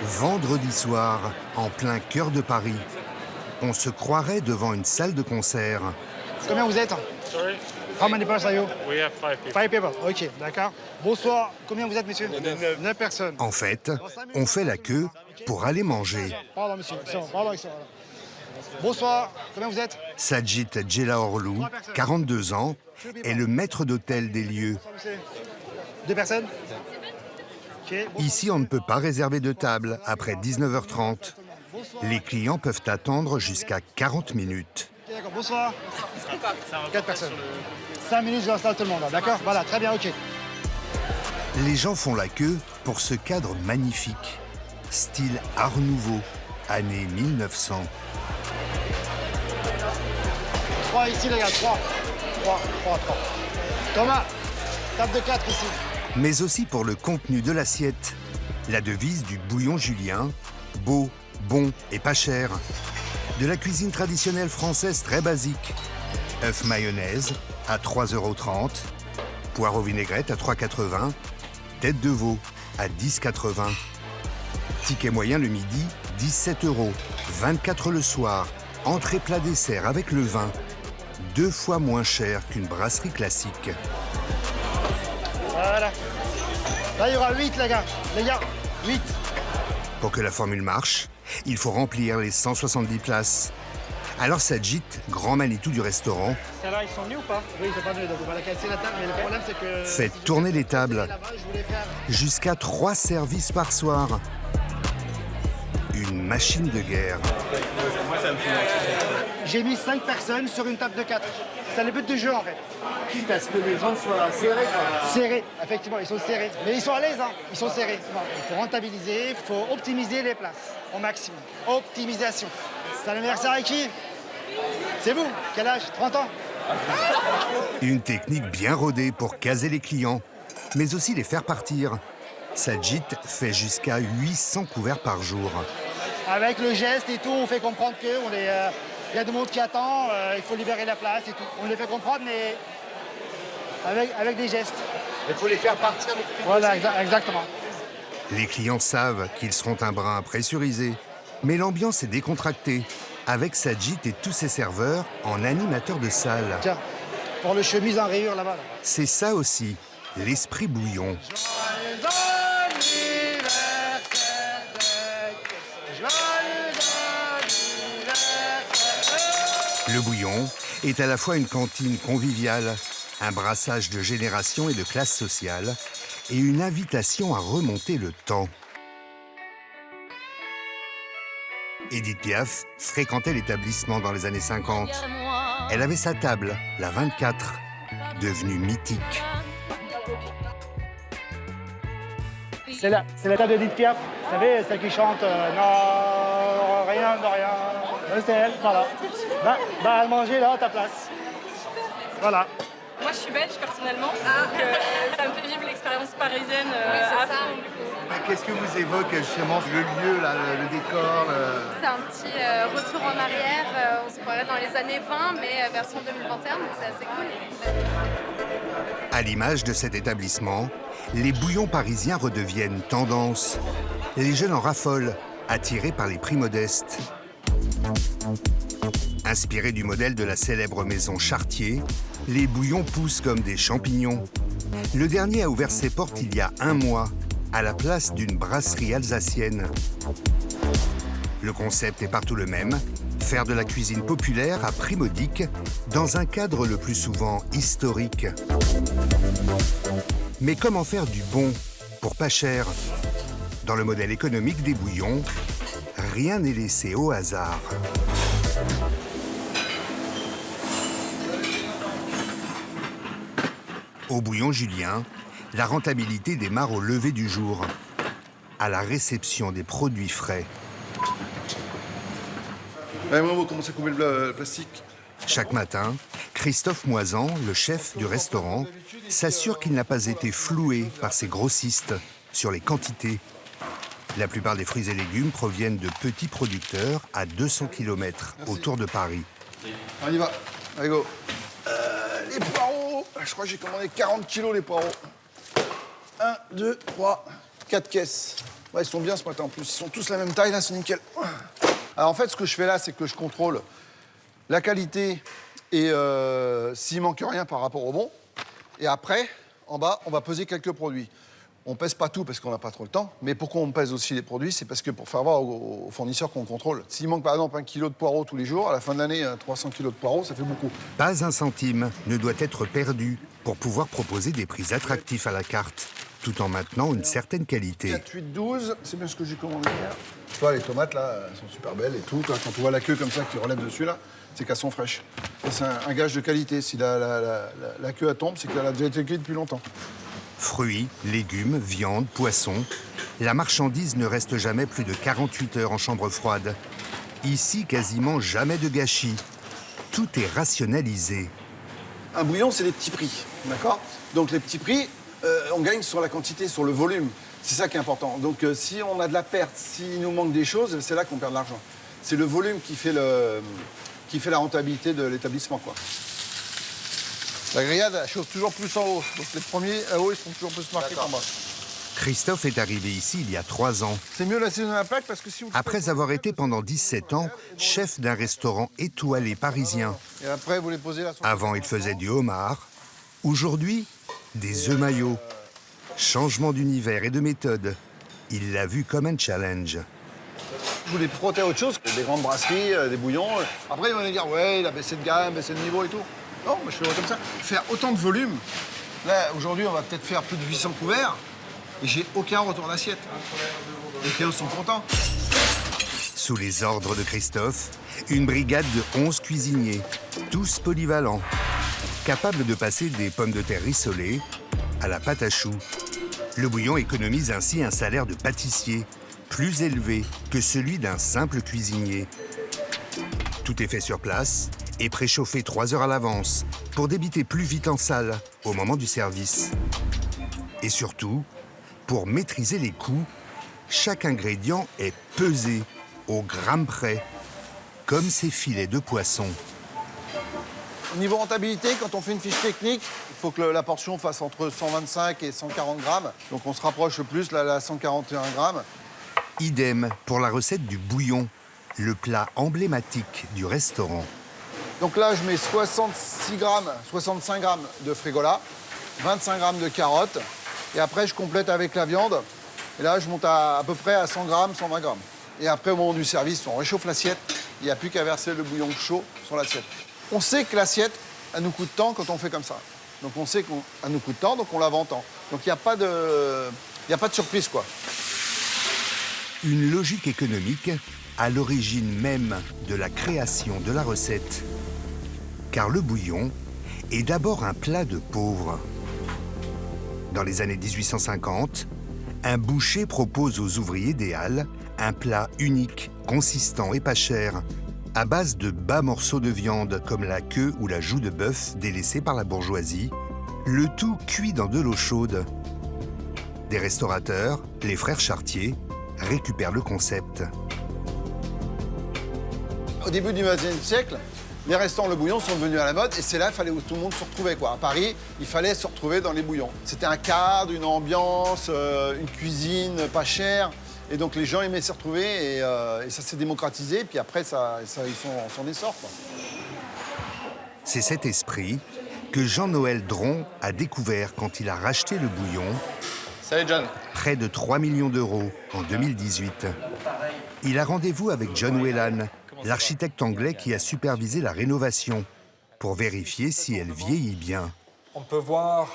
Vendredi soir, en plein cœur de Paris, on se croirait devant une salle de concert. Combien vous êtes? Sorry? How many persons are you? We have 5 people. 5 people. Ok, d'accord. Bonsoir. Combien vous êtes, monsieur? 9 personnes. En fait, on fait la queue pour aller manger. Pardon, monsieur. Pardon, ici, voilà. Bonsoir. Combien vous êtes? Sajid Djelaorlou, 42 ans, est le maître d'hôtel des lieux. 2 personnes? Ok. Ici, on ne peut pas réserver de table après 19h30. Les clients peuvent attendre jusqu'à 40 minutes. Ok, d'accord. Bonsoir. 4 personnes. 5 minutes, je installe tout le monde. D'accord? Voilà, très bien, ok. Les gens font la queue pour ce cadre magnifique. Style Art Nouveau, année 1900. 3 ici, les gars. 3. Thomas, table de 4 ici. Mais aussi pour le contenu de l'assiette. La devise du bouillon julien, beau, bon et pas cher. De la cuisine traditionnelle française très basique. Œuf mayonnaise à 3,30 €, poireau vinaigrette à 3,80 €, tête de veau à 10,80 €. Ticket moyen le midi, 17 €, 24 € le soir, entrée plat dessert avec le vin. 2 fois moins cher qu'une brasserie classique. Voilà. Là, il y aura 8, les gars. 8. Pour que la formule marche, il faut remplir les 170 places. Alors Sajid, grand Manitou du restaurant, Celles-là, ils sont venus ou pas? Oui, ils sont pas venus, donc on va la casser la table. Mais le problème, c'est que... fait tourner les tables. Là-bas, je voulais faire... Jusqu'à 3 services par soir. Une machine de guerre. J'ai mis 5 personnes sur une table de 4. C'est le but du jeu, en fait. Quitte à ce que les gens soient serrés, quoi. Serrés, effectivement, ils sont serrés. Mais ils sont à l'aise, hein. Ils sont serrés. Non, il faut rentabiliser, il faut optimiser les places au maximum. Optimisation. C'est l'anniversaire à qui? C'est vous? Quel âge? 30 ans? Une technique bien rodée pour caser les clients, mais aussi les faire partir. Sajid fait jusqu'à 800 couverts par jour. Avec le geste et tout, on fait comprendre qu'il y a du monde qui attend, il faut libérer la place et tout. On les fait comprendre, mais avec des gestes. Il faut les faire partir. Voilà, exactement. Les clients savent qu'ils seront un brin pressurisés, mais l'ambiance est décontractée, avec Sajid et tous ses serveurs en animateurs de salle. Tiens, pour le chemise en rayure là-bas. Là. C'est ça aussi, l'esprit bouillon. Le bouillon est à la fois une cantine conviviale, un brassage de générations et de classes sociales, et une invitation à remonter le temps. Édith Piaf fréquentait l'établissement dans les années 50. Elle avait sa table, la 24, devenue mythique. C'est la table d'Edith Piaf. Vous savez, celle qui chante non, rien de rien. C'est elle, voilà. Va manger là à ta place. Voilà. Moi, je suis belge personnellement, donc ça me fait vivre l'expérience parisienne à fond. Du coup. Qu'est-ce que vous évoque justement le lieu, là, le décor C'est un petit retour en arrière. On se croirait dans les années 20, mais version 2021, donc c'est assez cool. À l'image de cet établissement, les bouillons parisiens redeviennent tendance. Les jeunes en raffolent, attirés par les prix modestes. Inspirés du modèle de la célèbre maison Chartier, les bouillons poussent comme des champignons. Le dernier a ouvert ses portes il y a 1 mois, à la place d'une brasserie alsacienne. Le concept est partout le même, faire de la cuisine populaire à prix modique, dans un cadre le plus souvent historique. Mais comment faire du bon pour pas cher? Dans le modèle économique des bouillons, rien n'est laissé au hasard. Au bouillon julien, la rentabilité démarre au lever du jour, à la réception des produits frais. Ouais, bravo, comment ça couper le plastique? Chaque matin, Christophe Moisan, le chef du restaurant, s'assure qu'il n'a pas été floué par ces grossistes sur les quantités. La plupart des fruits et légumes proviennent de petits producteurs à 200 km autour de Paris. On y va, allez go. Les poireaux, je crois que j'ai commandé 40 kilos les poireaux. 1, 2, 3, 4 caisses. Ouais, ils sont bien ce matin en plus. Ils sont tous la même taille, là, c'est nickel. Alors en fait, ce que je fais là, c'est que je contrôle la qualité et s'il manque rien par rapport au bon. Et après, en bas, on va peser quelques produits. On pèse pas tout parce qu'on n'a pas trop le temps. Mais pourquoi on pèse aussi les produits? C'est parce que pour faire voir aux fournisseurs qu'on contrôle. S'il manque par exemple 1 kilo de poireaux tous les jours, à la fin de l'année, 300 kilos de poireaux, ça fait beaucoup. Pas un centime ne doit être perdu pour pouvoir proposer des prix attractifs à la carte, tout en maintenant une certaine qualité. 4, 8, 12, c'est bien ce que j'ai commandé hier. Tu vois, les tomates, là, elles sont super belles et tout. Quand tu vois la queue comme ça qui relève dessus, là, c'est qu'elles sont fraîches. Et c'est un gage de qualité. Si la queue, elle tombe, c'est qu'elle a déjà été cuite depuis longtemps. Fruits, légumes, viande, poissons, la marchandise ne reste jamais plus de 48 heures en chambre froide. Ici, quasiment jamais de gâchis. Tout est rationalisé. Un bouillon, c'est des petits prix, d'accord? Donc les petits prix, on gagne sur la quantité, sur le volume. C'est ça qui est important. Donc si on a de la perte, s'il nous manque des choses, c'est là qu'on perd de l'argent. C'est le volume qui fait la rentabilité de l'établissement, quoi. La grillade, elle chauffe toujours plus en haut. Donc les premiers à haut, ils sont toujours plus marqués qu'en bas. Christophe est arrivé ici il y a 3 ans. C'est mieux l'assaisonner à la plaque parce que si vous... Après avoir été pendant 17 ans chef d'un restaurant étoilé parisien. Et après, vous les posez là. Avant, il faisait du homard. Aujourd'hui, des œufs maillots. Changement d'univers et de méthode. Il l'a vu comme un challenge. Je voulais frotter à autre chose, des grandes brasseries, des bouillons. Après, ils vont aller dire, ouais, il a baissé de gamme, baissé de niveau et tout. Non, moi, je fais comme ça. Faire autant de volume. Là, aujourd'hui, on va peut-être faire plus de 800 couverts. Et j'ai aucun retour d'assiette. Les clients sont contents. Sous les ordres de Christophe, une brigade de 11 cuisiniers, tous polyvalents, capables de passer des pommes de terre rissolées à la pâte à choux. Le bouillon économise ainsi un salaire de pâtissier, plus élevé que celui d'un simple cuisinier. Tout est fait sur place et préchauffé 3 heures à l'avance pour débiter plus vite en salle au moment du service. Et surtout, pour maîtriser les coûts, chaque ingrédient est pesé au gramme près, comme ces filets de poisson. Au niveau rentabilité, quand on fait une fiche technique, il faut que la portion fasse entre 125 et 140 grammes. Donc on se rapproche le plus, là, à 141 grammes. Idem pour la recette du bouillon, le plat emblématique du restaurant. Donc là, je mets 65 grammes de frigola, 25 grammes de carottes. Et après, je complète avec la viande. Et là, je monte à peu près à 100 grammes, 120 grammes. Et après, au moment du service, on réchauffe l'assiette. Il n'y a plus qu'à verser le bouillon chaud sur l'assiette. On sait que l'assiette, elle nous coûte tant quand on fait comme ça. Donc on sait qu'elle nous coûte tant, donc on la vend tant. Donc il n'y a pas de surprise, quoi. Une logique économique à l'origine même de la création de la recette. Car le bouillon est d'abord un plat de pauvres. Dans les années 1850, un boucher propose aux ouvriers des halles un plat unique, consistant et pas cher, à base de bas morceaux de viande comme la queue ou la joue de bœuf délaissée par la bourgeoisie, le tout cuit dans de l'eau chaude. Des restaurateurs, les frères Chartier, récupèrent le concept. Au début du XXe siècle, les restaurants le bouillon sont devenus à la mode et c'est là qu'il fallait où tout le monde se retrouvait, quoi. À Paris, il fallait se retrouver dans les bouillons. C'était un cadre, une ambiance, une cuisine pas chère. Et donc les gens aimaient s'y retrouver et ça s'est démocratisé. Puis après, ils sont essor, quoi. C'est cet esprit que Jean-Noël Dron a découvert quand il a racheté le bouillon. Salut John. Près de 3 millions d'euros en 2018. Il a rendez-vous avec John Whelan, l'architecte anglais qui a supervisé la rénovation, pour vérifier si elle vieillit bien. On peut voir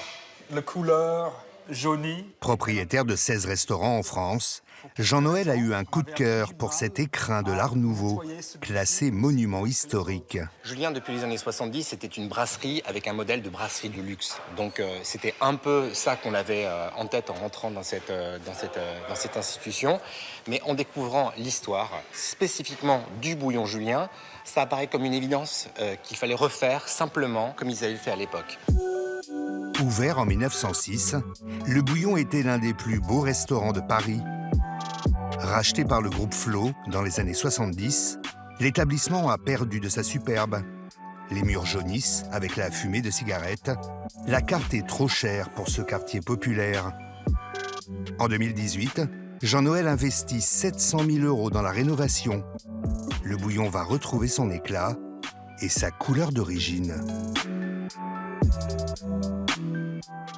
la couleur jaunie. Propriétaire de 16 restaurants en France, Jean-Noël a eu un coup de cœur pour cet écrin de l'Art Nouveau, classé monument historique. Julien, depuis les années 70, c'était une brasserie avec un modèle de brasserie du luxe. Donc c'était un peu ça qu'on avait en tête en rentrant dans cette institution. Mais en découvrant l'histoire, spécifiquement du bouillon Julien, ça apparaît comme une évidence qu'il fallait refaire simplement comme ils avaient fait à l'époque. Ouvert en 1906, le bouillon était l'un des plus beaux restaurants de Paris. Racheté par le groupe Flo dans les années 70, l'établissement a perdu de sa superbe. Les murs jaunissent avec la fumée de cigarettes. La carte est trop chère pour ce quartier populaire. En 2018, Jean-Noël investit 700 000 € dans la rénovation. Le bouillon va retrouver son éclat et sa couleur d'origine.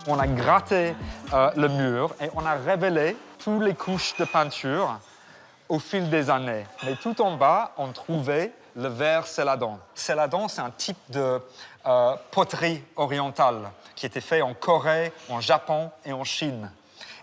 On a gratté le mur et on a révélé toutes les couches de peinture au fil des années. Mais tout en bas, on trouvait le verre céladon. Céladon, c'est un type de poterie orientale qui était fait en Corée, en Japon et en Chine.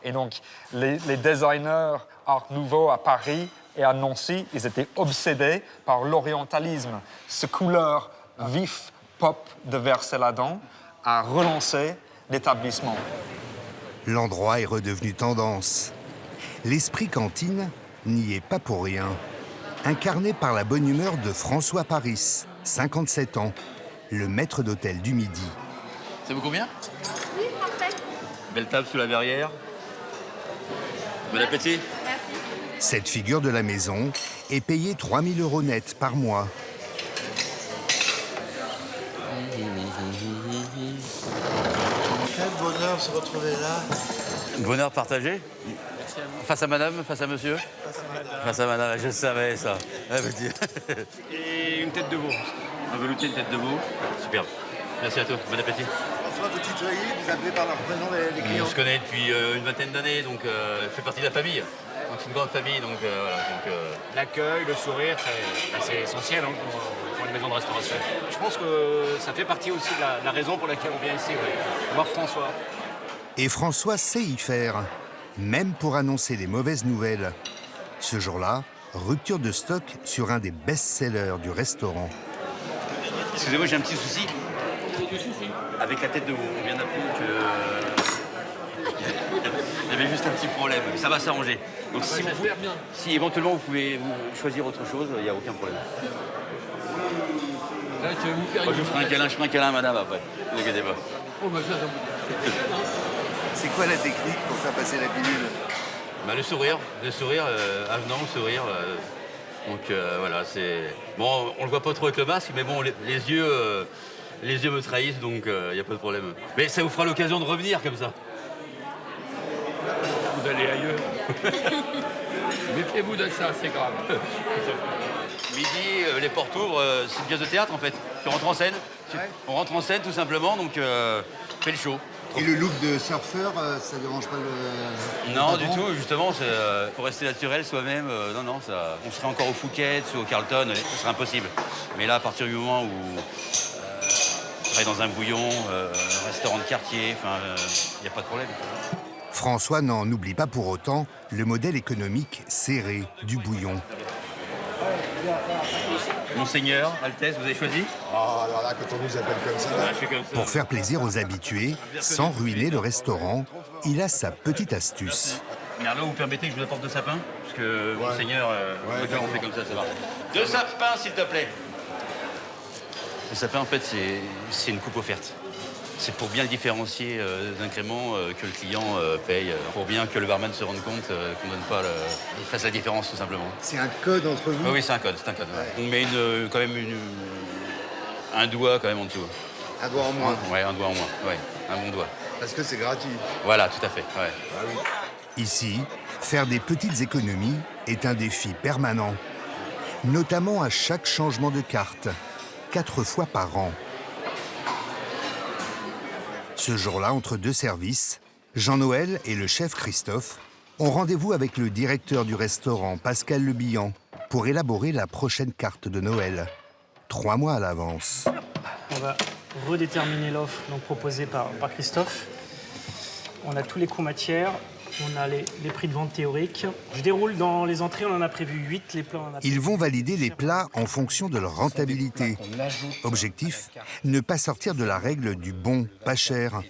Et donc, les designers Art Nouveau à Paris et à Nancy, ils étaient obsédés par l'orientalisme. Cette couleur vif, pop de verre céladon a relancé l'établissement. L'endroit est redevenu tendance. L'esprit cantine n'y est pas pour rien. Incarné par la bonne humeur de François Paris, 57 ans, le maître d'hôtel du Midi. Ça vous convient? Oui, parfait. Belle table sous la verrière. Bon appétit. Merci. Cette figure de la maison est payée 3 000 € net par mois. Quel bonheur se retrouver là. Bonheur partagé. Face à madame, face à monsieur. Face à madame, je savais ça. Et une tête de veau. Un velouté, une tête de veau. Superbe. Merci à toi, bon appétit. François, vous tutoyez, vous appelez par leur prénom les clients. On se connaît depuis une vingtaine d'années, donc fait partie de la famille. Donc c'est une grande famille, donc voilà. L'accueil, le sourire, c'est essentiel pour une maison de restauration. Je pense que ça fait partie aussi de la raison pour laquelle on vient ici, voir François. Et François sait y faire, même pour annoncer les mauvaises nouvelles. Ce jour-là, rupture de stock sur un des best-sellers du restaurant. Excusez-moi, j'ai un petit souci. Avec la tête de veau, on vient d'apprendre que... Il y avait juste un petit problème, ça va s'arranger. Donc si éventuellement vous pouvez choisir autre chose, il n'y a aucun problème. Là, je vous ferai un câlin à madame après, ne vous inquiétez pas. C'est quoi la technique pour faire passer la pilule? Le sourire, avenant, le sourire. Donc voilà, c'est... Bon, on le voit pas trop avec le masque, mais bon, les yeux me trahissent, donc il n'y a pas de problème. Mais ça vous fera l'occasion de revenir comme ça. Vous allez ailleurs. Méfiez-vous de ça, c'est grave. Midi, les portes ouvrent, c'est une pièce de théâtre en fait. Tu rentres en scène. On rentre en scène tout simplement, donc fais le show. Et le look de surfeur, ça dérange pas le... Non, du tout, justement, faut rester naturel soi-même. Non, on serait encore au Phuket ou au Carlton, ce serait impossible. Mais là, à partir du moment où on travaille dans un bouillon, un restaurant de quartier, il n'y a pas de problème. François n'en oublie pas pour autant le modèle économique serré du bouillon. Monseigneur, Altesse, vous avez choisi? Oh, alors là, quand on nous appelle comme ça... Je fais comme ça. Pour faire plaisir aux habitués, sans ruiner le restaurant, il a sa petite astuce. Merlot, vous permettez que je vous apporte 2 sapins? Parce que Monseigneur, on fait comme ça va. 2 sapins, s'il te plaît. Le sapin, en fait, c'est une coupe offerte. C'est pour bien le différencier d'un crément que le client paye, pour bien que le barman se rende compte qu'on ne donne pas il fasse la différence, tout simplement. C'est un code entre vous? Oui, c'est un code. Ouais. On met quand même un doigt quand même en dessous. Un doigt en moins? Ouais, un doigt en moins, ouais, un bon doigt. Parce que c'est gratuit? Voilà, tout à fait, ouais. Ah oui. Ici, faire des petites économies est un défi permanent, notamment à chaque changement de carte, 4 fois par an. Ce jour-là, entre 2 services, Jean-Noël et le chef Christophe ont rendez-vous avec le directeur du restaurant, Pascal Le Bihan, pour élaborer la prochaine carte de Noël, 3 mois à l'avance. On va redéterminer l'offre proposée par Christophe. On a tous les coûts matières, on a les prix de vente théoriques. Je déroule dans les entrées, on en a prévu 8. Les plats, Ils vont valider les plats en fonction de leur rentabilité. Objectif, ne pas sortir de la règle du bon, pas cher,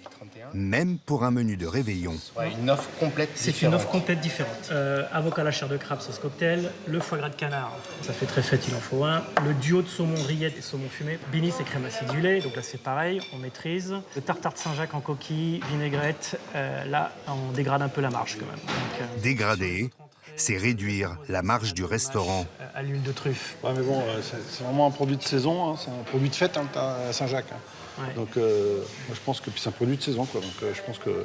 même pour un menu de réveillon. Une offre complète C'est différente. une offre complète différente. Avocat à la chair de crabe sauce cocktail, le foie gras de canard, ça fait très fête, il en faut un. Le duo de saumon rillette et saumon fumé, Binis et crème acidulée, donc là c'est pareil, on maîtrise. Le tartare de Saint-Jacques en coquille, vinaigrette, là on dégrade un peu la marge quand même. Donc, Dégrader, c'est réduire la marge du restaurant. À l'huile de truffe. Ouais, mais bon, c'est vraiment un produit de saison, hein, c'est un produit de fête hein, à Saint-Jacques. Hein. Ouais. Donc moi, je pense que c'est un produit de saison, quoi. Donc je pense que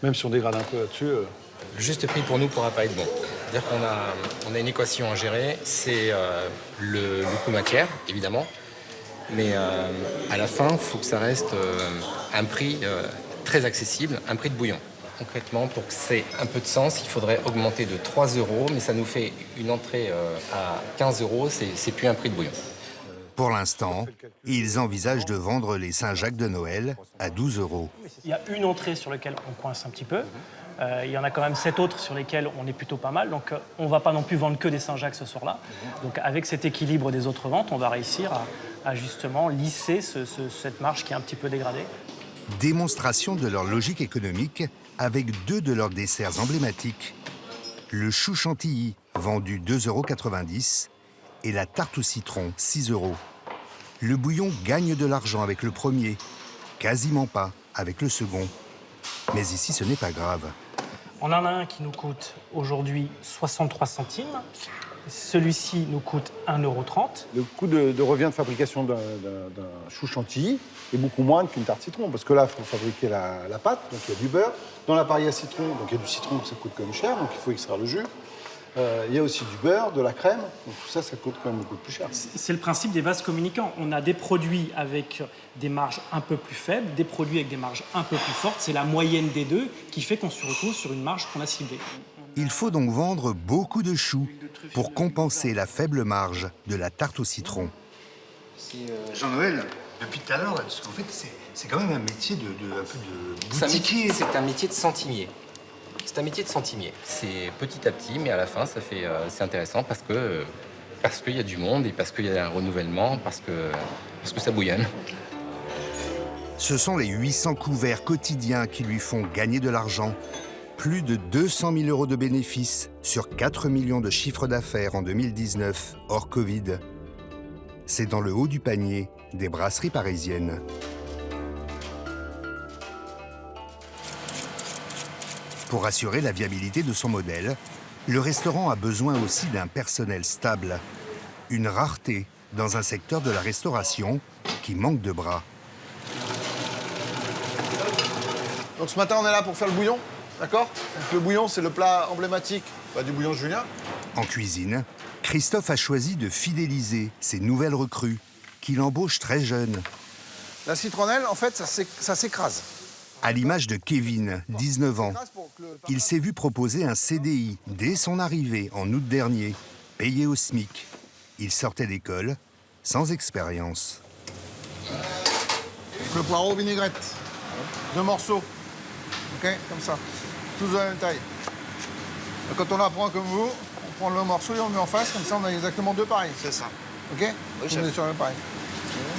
même si on dégrade un peu là-dessus, Le juste prix pour nous ne pourra pas être bon. C'est-à-dire qu'on a une équation à gérer, c'est le coût matière, évidemment, mais à la fin, il faut que ça reste un prix très accessible, un prix de bouillon. Concrètement, pour que ça ait un peu de sens, il faudrait augmenter de 3 €, mais ça nous fait une entrée à 15 €, c'est plus un prix de bouillon. Pour l'instant, ils envisagent de vendre les Saint-Jacques de Noël à 12 €. Il y a une entrée sur laquelle on coince un petit peu. Il y en a quand même 7 autres sur lesquelles on est plutôt pas mal. Donc on ne va pas non plus vendre que des Saint-Jacques ce soir-là. Donc avec cet équilibre des autres ventes, on va réussir à justement lisser cette marge qui est un petit peu dégradée. Démonstration de leur logique économique avec 2 de leurs desserts emblématiques. Le chou chantilly, vendu 2,90 € et la tarte au citron, 6 €. Le bouillon gagne de l'argent avec le premier, quasiment pas avec le second. Mais ici, ce n'est pas grave. On en a un qui nous coûte aujourd'hui 63 centimes. Celui-ci nous coûte 1,30 €. Le coût de revient de fabrication d'un chou chantilly est beaucoup moins qu'une tarte citron. Parce que là, il faut fabriquer la pâte, donc il y a du beurre. Dans l'appareil à citron, donc il y a du citron, ça coûte quand même cher, donc il faut extraire le jus. Il y a aussi du beurre, de la crème, donc tout ça, ça coûte quand même beaucoup plus cher. C'est le principe des vases communicants. On a des produits avec des marges un peu plus faibles, des produits avec des marges un peu plus fortes. C'est la moyenne des deux qui fait qu'on se retrouve sur une marge qu'on a ciblée. Il faut donc vendre beaucoup de choux pour compenser la faible marge de la tarte au citron. Jean-Noël, depuis tout à l'heure, parce qu'en fait, c'est quand même un métier un peu de boutiquier. C'est un métier de centimier. C'est un métier de centimier. C'est petit à petit, mais à la fin, c'est intéressant parce qu'il y a du monde et parce qu'il y a un renouvellement, parce que ça bouillonne. Ce sont les 800 couverts quotidiens qui lui font gagner de l'argent. Plus de 200 000 € de bénéfices sur 4 millions de chiffre d'affaires en 2019, hors Covid. C'est dans le haut du panier des brasseries parisiennes. Pour assurer la viabilité de son modèle, le restaurant a besoin aussi d'un personnel stable. Une rareté dans un secteur de la restauration qui manque de bras. Donc ce matin, on est là pour faire le bouillon, d'accord? Donc le bouillon, c'est le plat emblématique du bouillon julien. En cuisine, Christophe a choisi de fidéliser ses nouvelles recrues, qu'il embauche très jeunes. La citronnelle, en fait, ça s'écrase. À l'image de Kevin, 19 ans, il s'est vu proposer un CDI dès son arrivée en août dernier, payé au SMIC. Il sortait d'école sans expérience. Le poireau vinaigrette, 2 morceaux, ok, comme ça, tous de la même taille. Et quand on apprend comme vous, on prend le morceau et on le met en face, comme ça on a exactement 2 pareils. C'est ça. Ok? Oui, on chef. est sur le même pareil.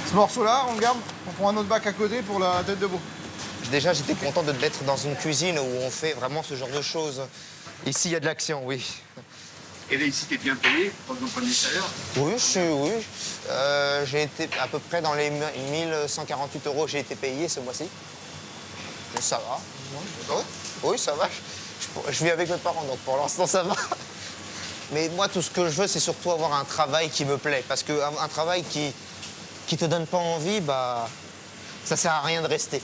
Ce morceau-là, on le garde, on prend un autre bac à côté pour la tête de veau. Déjà, j'étais content d'être dans une cuisine où on fait vraiment ce genre de choses. Ici, il y a de l'action, oui. Et là, ici, t'es bien payé pour ton premier salaire? Oui, j'ai été à peu près dans les 1148 €, j'ai été payé ce mois-ci. Mais ça va. Oui, ça va. Je vis avec mes parents, donc pour l'instant, ça va. Mais moi, tout ce que je veux, c'est surtout avoir un travail qui me plaît. Parce qu'un travail qui te donne pas envie, ça sert à rien de rester.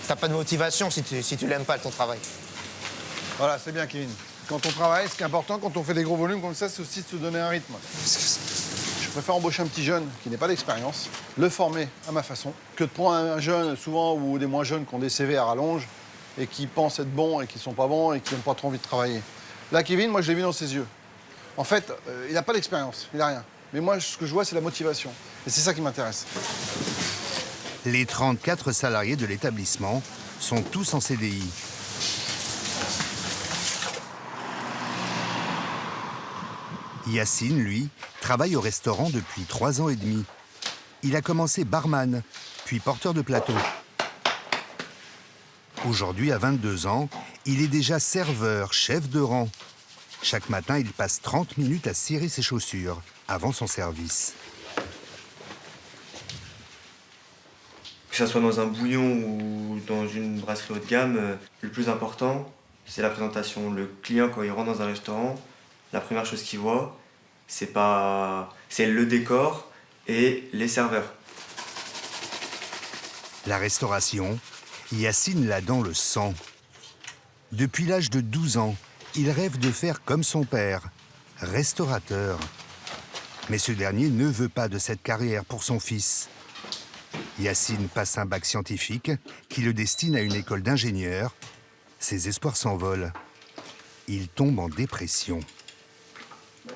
T'as pas de motivation si tu l'aimes pas, ton travail. Voilà, c'est bien, Kevin. Quand on travaille, ce qui est important, quand on fait des gros volumes comme ça, c'est aussi de se donner un rythme. Je préfère embaucher un petit jeune qui n'a pas d'expérience, le former à ma façon, que de prendre un jeune, souvent, ou des moins jeunes qui ont des CV à rallonge, et qui pensent être bons et qui sont pas bons et qui n'ont pas trop envie de travailler. Là, Kevin, moi, je l'ai vu dans ses yeux. En fait, il n'a pas d'expérience, il n'a rien. Mais moi, ce que je vois, c'est la motivation. Et c'est ça qui m'intéresse. Les 34 salariés de l'établissement sont tous en CDI. Yacine, lui, travaille au restaurant depuis 3 ans et demi. Il a commencé barman, puis porteur de plateau. Aujourd'hui, à 22 ans, il est déjà serveur, chef de rang. Chaque matin, il passe 30 minutes à cirer ses chaussures avant son service. Que ce soit dans un bouillon ou dans une brasserie haut de gamme, le plus important, c'est la présentation. Le client, quand il rentre dans un restaurant, la première chose qu'il voit, c'est le décor et les serveurs. La restauration, Yacine l'a dans le sang. Depuis l'âge de 12 ans, il rêve de faire comme son père, restaurateur. Mais ce dernier ne veut pas de cette carrière pour son fils. Yacine passe un bac scientifique qui le destine à une école d'ingénieur. Ses espoirs s'envolent. Il tombe en dépression.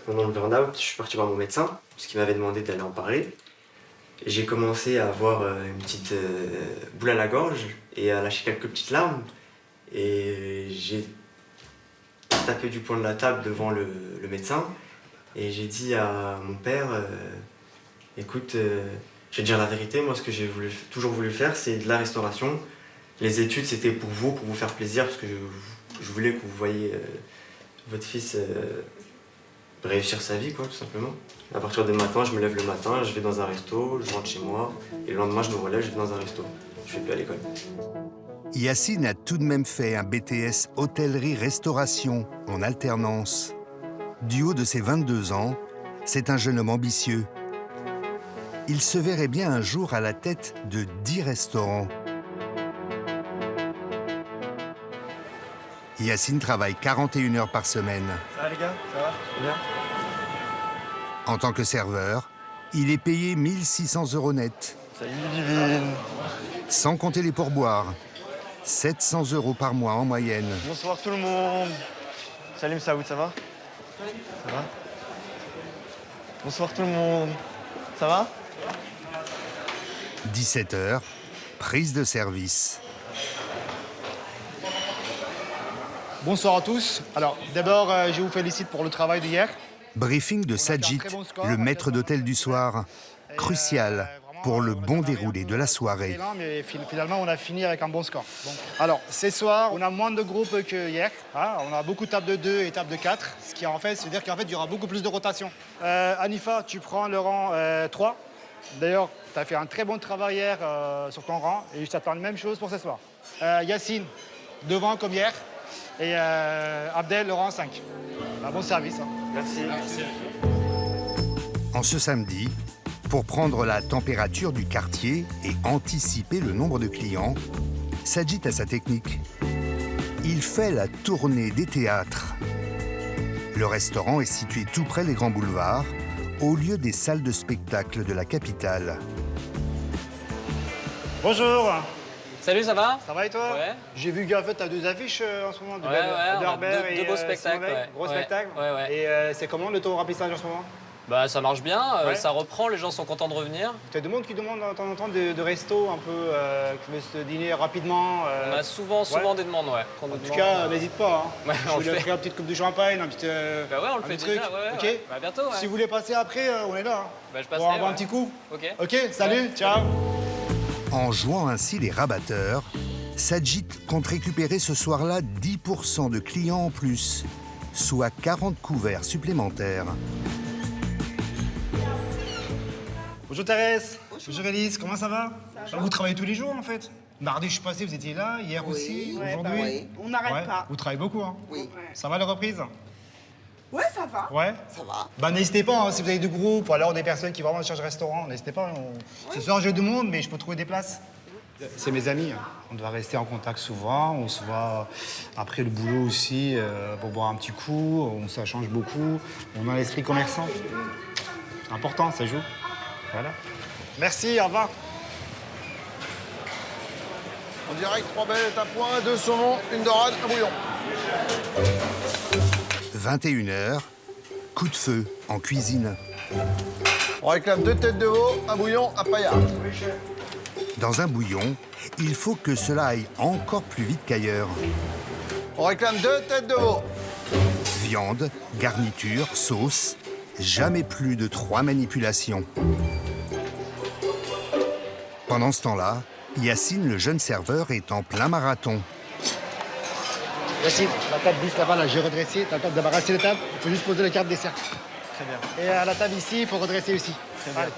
Pendant le burn-out, je suis parti voir mon médecin, parce qu'il m'avait demandé d'aller en parler. J'ai commencé à avoir une petite boule à la gorge et à lâcher quelques petites larmes. Et j'ai tapé du poing de la table devant le médecin. Et j'ai dit à mon père, écoute, je vais te dire la vérité, moi ce que j'ai toujours voulu faire, c'est de la restauration. Les études, c'était pour vous faire plaisir, parce que je voulais que vous voyiez votre fils réussir sa vie, quoi, tout simplement. À partir de maintenant, je me lève le matin, je vais dans un resto, je rentre chez moi, et le lendemain, je me relève, je vais dans un resto. Je vais plus à l'école. Yacine a tout de même fait un BTS hôtellerie-restauration en alternance. Du haut de ses 22 ans, c'est un jeune homme ambitieux. Il se verrait bien un jour à la tête de 10 restaurants. Yacine travaille 41 heures par semaine. Ça va les gars? Ça va? Bien? En tant que serveur, il est payé 1 600 € net. Salut Divine! Sans compter les pourboires. 700 € par mois en moyenne. Bonsoir tout le monde! Salut Saoud, ça va? Ça va? Bonsoir tout le monde! Ça va? 17 heures, prise de service. Bonsoir à tous. Alors, d'abord, je vous félicite pour le travail d'hier. Briefing de Sajid, le maître d'hôtel du soir. Crucial pour le bon déroulé de la soirée. Mais finalement, on a fini avec un bon score. Bon. Alors, ce soir, on a moins de groupes que hier. Hein, on a beaucoup de tables de 2 et tables de 4. Ce qui en fait, c'est-à-dire qu'en fait, il y aura beaucoup plus de rotation. Anifa, tu prends le rang 3. D'ailleurs, tu as fait un très bon travail hier sur ton rang. Et je t'attends la même chose pour ce soir. Yacine, devant comme hier. Et Abdel, le rang 5. Un bon service. Hein. Merci. Merci. En ce samedi, pour prendre la température du quartier et anticiper le nombre de clients, Sajid a sa technique. Il fait la tournée des théâtres. Le restaurant est situé tout près des grands boulevards, au lieu des salles de spectacle de la capitale. Bonjour. Salut, ça va? Ça va et toi? Ouais. J'ai vu qu'en fait, tu as 2 affiches en ce moment. Deux beaux spectacles. Gros spectacle. Ouais. Et c'est comment le taux remplissage en ce moment? Bah, ça marche bien, ça reprend, les gens sont contents de revenir. Tu as des monde qui demandent de temps en temps de resto un peu, qui veut se dîner rapidement. On a souvent des demandes, ouais. En tout cas, n'hésite pas. Hein. Ouais, je vais offrir une petite coupe de champagne, un petit. Bah ouais, on le fait truc. déjà, ouais. Ok. Ouais. Bah, bientôt, ouais. Si vous voulez passer après, on est là. Hein. Bah, je passerai, pour avoir un petit coup. Ok, salut, ciao. En jouant ainsi les rabatteurs, Sajid compte récupérer ce soir-là 10% de clients en plus, soit 40 couverts supplémentaires. Bonjour Thérèse. Bonjour Élise, comment ça va? Vous travaillez tous les jours en fait? Mardi je suis passé, vous étiez là, hier aussi, aujourd'hui? Oui. On n'arrête pas. Vous travaillez beaucoup, hein? Oui. Ça va la reprise? Ouais, ça va. Ouais? Ça va. Bah n'hésitez pas, hein, si vous avez des groupes ou alors des personnes qui vraiment cherchent restaurant, n'hésitez pas. Ce soir j'ai du monde, mais je peux trouver des places. C'est mes amis, hein. On doit rester en contact souvent, on se voit après le boulot aussi pour boire un petit coup, ça change beaucoup. On a l'esprit commerçant. Important, ça joue. Voilà. Merci, au revoir. En direct, 3 belles, un point, 2 saumons, une dorade, un bouillon. 21 h, coup de feu en cuisine. On réclame 2 têtes de veau, un bouillon, un paillard. Dans un bouillon, il faut que cela aille encore plus vite qu'ailleurs. On réclame 2 têtes de veau. Viande, garniture, sauce, jamais plus de 3 manipulations. Pendant ce temps-là, Yacine, le jeune serveur, est en plein marathon. Yacine, la table 10 là-bas, là, j'ai redressé. T'as le temps de débarrasser les tables. Il faut juste poser la carte dessert. Très bien. Et à la table ici, il faut redresser aussi. Très bien.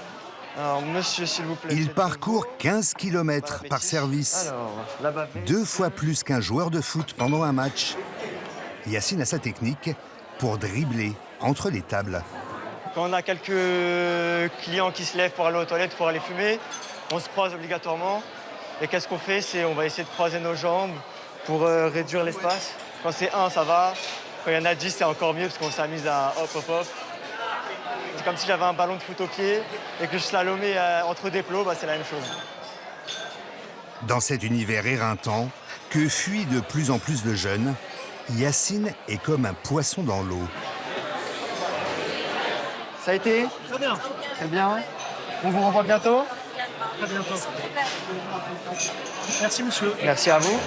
Alors, monsieur, s'il vous plaît. Il parcourt 15 km par service. Alors, là-bas. 2 fois plus qu'un joueur de foot pendant un match. Yacine a sa technique pour dribbler entre les tables. Quand on a quelques clients qui se lèvent pour aller aux toilettes, pour aller fumer, on se croise obligatoirement. Et qu'est-ce qu'on fait? On va essayer de croiser nos jambes pour réduire l'espace. Quand c'est 1, ça va. Quand il y en a 10, c'est encore mieux parce qu'on s'amuse à hop, hop, hop. C'est comme si j'avais un ballon de foot au pied et que je slalomais entre des plots, c'est la même chose. Dans cet univers éreintant, que fuient de plus en plus de jeunes, Yacine est comme un poisson dans l'eau. Ça a été? Très bien. Très bien. On vous revoit bientôt? Très bientôt. Merci, monsieur. Merci à vous.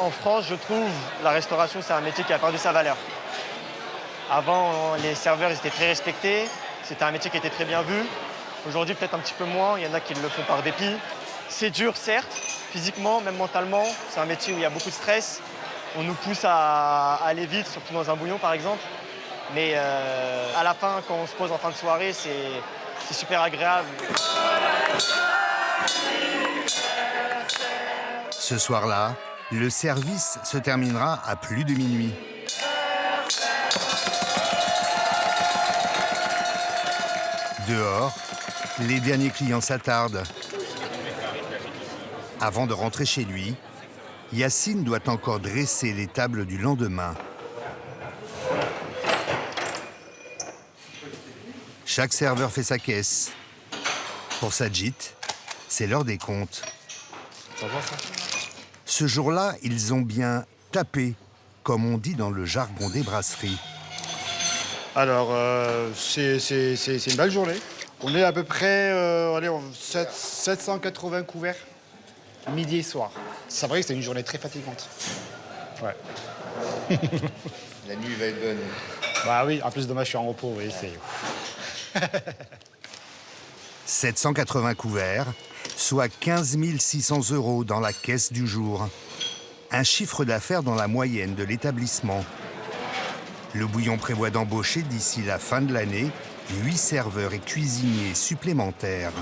En France, je trouve, la restauration, c'est un métier qui a perdu sa valeur. Avant, les serveurs ils étaient très respectés. C'était un métier qui était très bien vu. Aujourd'hui, peut-être un petit peu moins. Il y en a qui le font par dépit. C'est dur, certes, physiquement, même mentalement. C'est un métier où il y a beaucoup de stress. On nous pousse à aller vite, surtout dans un bouillon, par exemple. Mais à la fin, quand on se pose en fin de soirée, c'est super agréable. Ce soir-là, le service se terminera à plus de minuit. Dehors, les derniers clients s'attardent. Avant de rentrer chez lui, Yacine doit encore dresser les tables du lendemain. Chaque serveur fait sa caisse. Pour Sajid, c'est l'heure des comptes. Ce jour-là, ils ont bien tapé, comme on dit dans le jargon des brasseries. Alors, c'est une belle journée. On est à peu près 780 couverts, midi et soir. C'est vrai que c'était une journée très fatigante. Ouais. La nuit va être bonne. Bah oui, en plus dommage, je suis en repos, oui, c'est... 780 couverts, soit 15 600 € dans la caisse du jour. Un chiffre d'affaires dans la moyenne de l'établissement. Le bouillon prévoit d'embaucher d'ici la fin de l'année 8 serveurs et cuisiniers supplémentaires.